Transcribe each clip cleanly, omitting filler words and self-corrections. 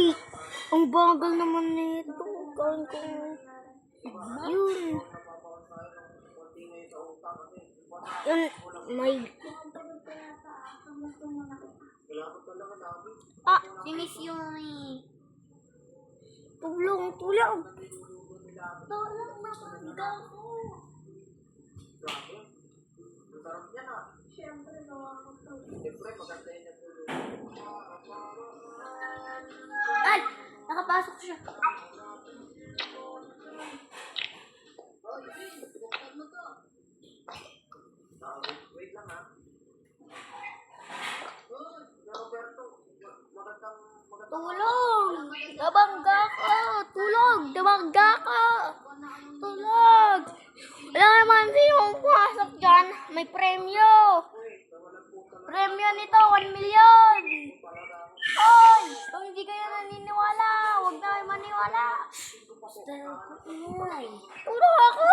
Ay! Ang bagal naman nito. Gawin ko. Yun. Yun. May... Ah! Si Miss Yumi. Tulong! Tulong! Tulong naman ako. Siyempre, gawa ko to. Ay! Nakapasok siya. Wait lang ha. Tulong! Nabangga ka! Tulog! Nabangga ka! Tulog! Wala naman sinong pumasok dyan. May premyo! Premyo nito, 1 million! Hoy! Kung hindi kayo naniniwala, huwag na kayo maniwala. Tulong ako!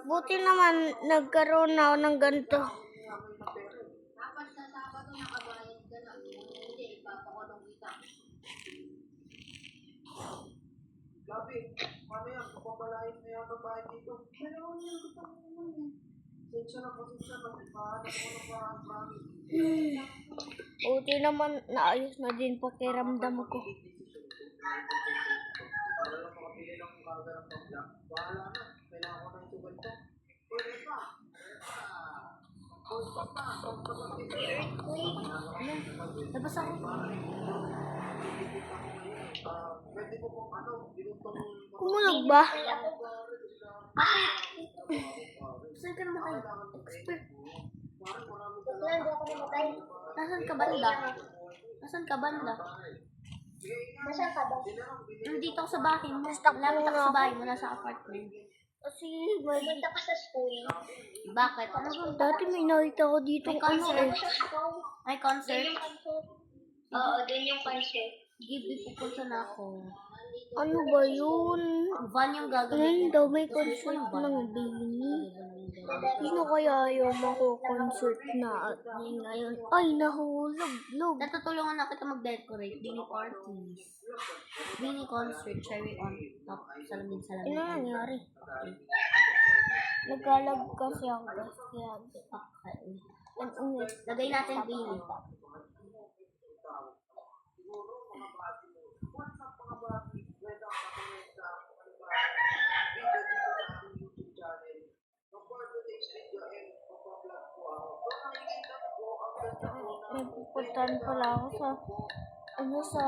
Buti naman nagkaroon ako ng ganito. Gabi, ano yan? Kapabalain na yan babae dito. Sensya na. Pahanap ko ng parang Buti naman naayos na din pakiramdam ko. para lang makapili ng kaga ng paglang. Bahala na. Kailangan ko na yung sugal ko. Pwede pa. Labas ako. Pwede ko pong dinutong Kumulag ba? Saan ka namatay? Expert. Hindi ako namatay. Nasaan ka banda? Nasaan ka banda? Nasaan ka ba? Nandito ako sa bahay mo. Lapit ako sa bahay mo. Nasa apartment. Kasi Pumunta ka sa school. Bakit? Ano ba? dati may nakita ko dito May ano concert. eh. Sa school. May Doon concert. yung concert. Oo, doon yung concert. Give pupunta na ako. Ano ba yun? Van yung gagawin. Ngayon daw may concert ng Bini. Sino kaya yung mako-concert na ngayon? Ay, nahulog. Log. Natutulungan na kita mag-decorate. Bini parties. Bini concert. Cherry on top. Salamin. Ano nangyari? Nagkalag kasi ako guys. Kaya Okay. ang ulit. Lagay natin Bini. May pupuntahan pala ako sa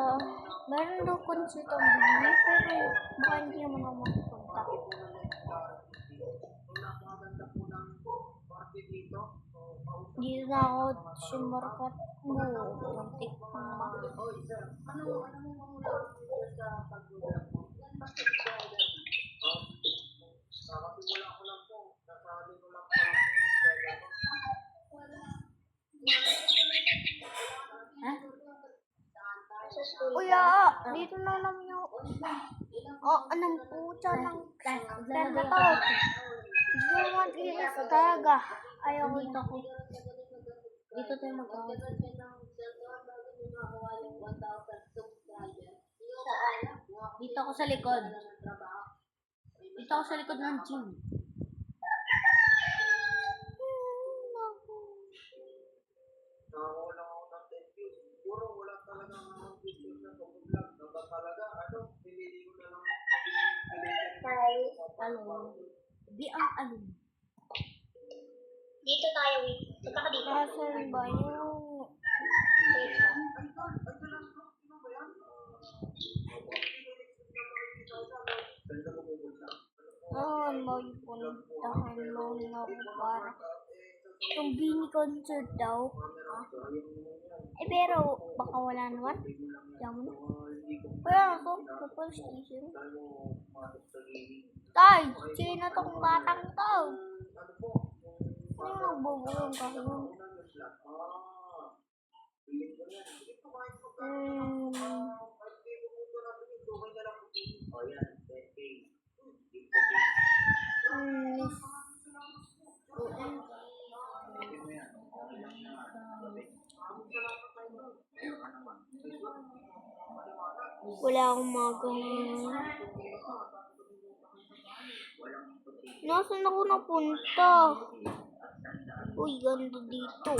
meron daw concert ang Bini pero baka hindi naman ako makapunta. Dito na ako sumarkat mo. Muntik na. Ha? Sa school. Kuya, dito na naman yung anong pucha ng ganda to. Hindi naman ilis talaga. Ayaw ko Dito ako. Dito tayo mag-out. Saan? Dito ako sa likod. Dito ako sa likod ng gym. Nakakuha lang ako ng 10 views. Siguro wala talagang views na pag-vlog. Dapat talaga, pinili ko na lang. Hi. Ano? Di ang ano. Dito tayo, wait. Punta ka dito. Nasaan ba yung Wait lang. may puntahan mo na para yung Bini concert daw. Eh pero baka wala naman. Diyan mo. Kaya ako sa police station. Tay, sino tong batang to? Ano nagbubulong ka yun? Wala akong magawa. Nasaan ako napunta? Uy, ganda dito.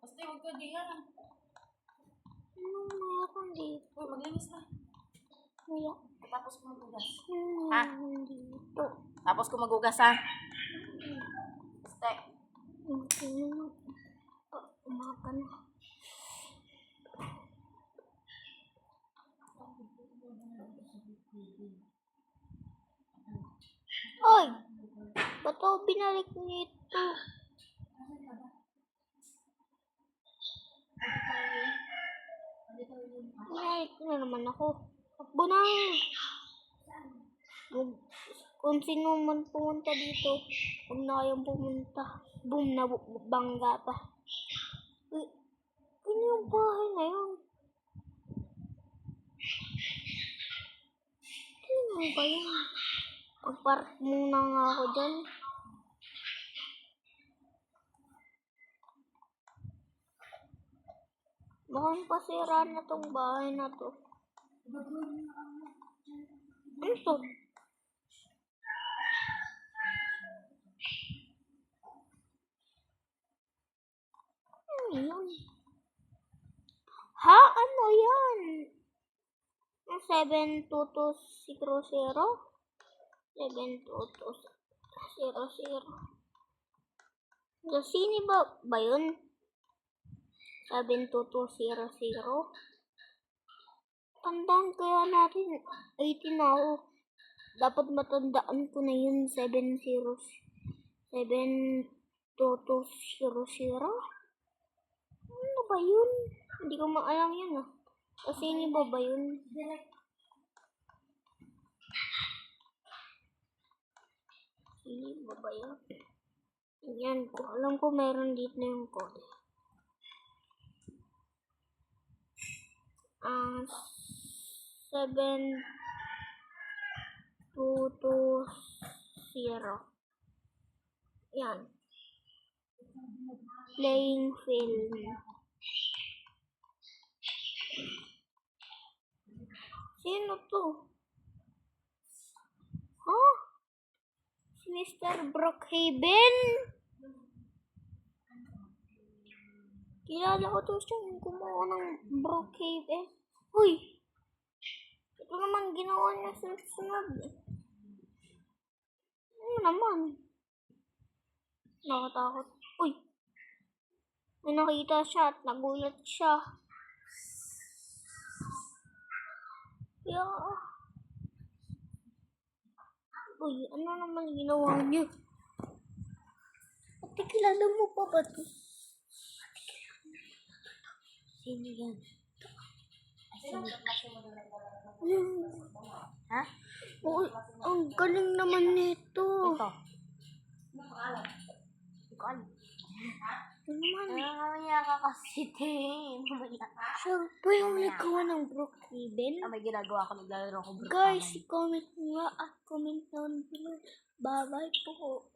Basta huwag ka diyan. Anong meron dito? Uy, maglinis na. Wala. Tapos ko magugas. Anong Ha? meron dito? Tapos ko magugas ha. Basta. Umaga na. Ay! Ba't ako binalik nito? Binalik na naman ako. Takbo na! Kung sino man pumunta dito, huwag na kayong pumunta. Boom na bangga pa. Uy, ano yung bahay na yun? Ano ba yun? Mag-park muna nga ako dyan. Mukhang pasira na tong bahay na to. Ano to? Ano yun? Ha? Ano yan? 72200? 72200. Sini ba yun? 72200? Tandaan kaya natin. 18 na ako. Dapat matandaan ko na yun. 72200? Ano ba yun? Hindi ko maalam yun ah. Kasi ini ba yun? Ini ba yun? Yan ko. Alam ko meron dito na yung code. 7220. Yan. Playing film. Sino to? Huh? Si Mr. Brookhaven? Kilala ko to siyang gumawa ng Brookhaven. Uy! Ito naman ginawa niya sunod. Ano naman? Nakatakot. Uy! May nakita siya at nagulat siya. Yeah. Uy, ano naman ginawa niya? Ate, kilala mo pa ba ito? Sino yan? Ha? Uy, ang galing naman nito. Ito. Hindi ko alam. Ano naman? Mamaya ka kasi, te. Mamaya. Siya ba yung nagawa ng Brookhaven? May ginagawa ko, naglalaro ko. Guys, comment nga at comment down below. Bye-bye po.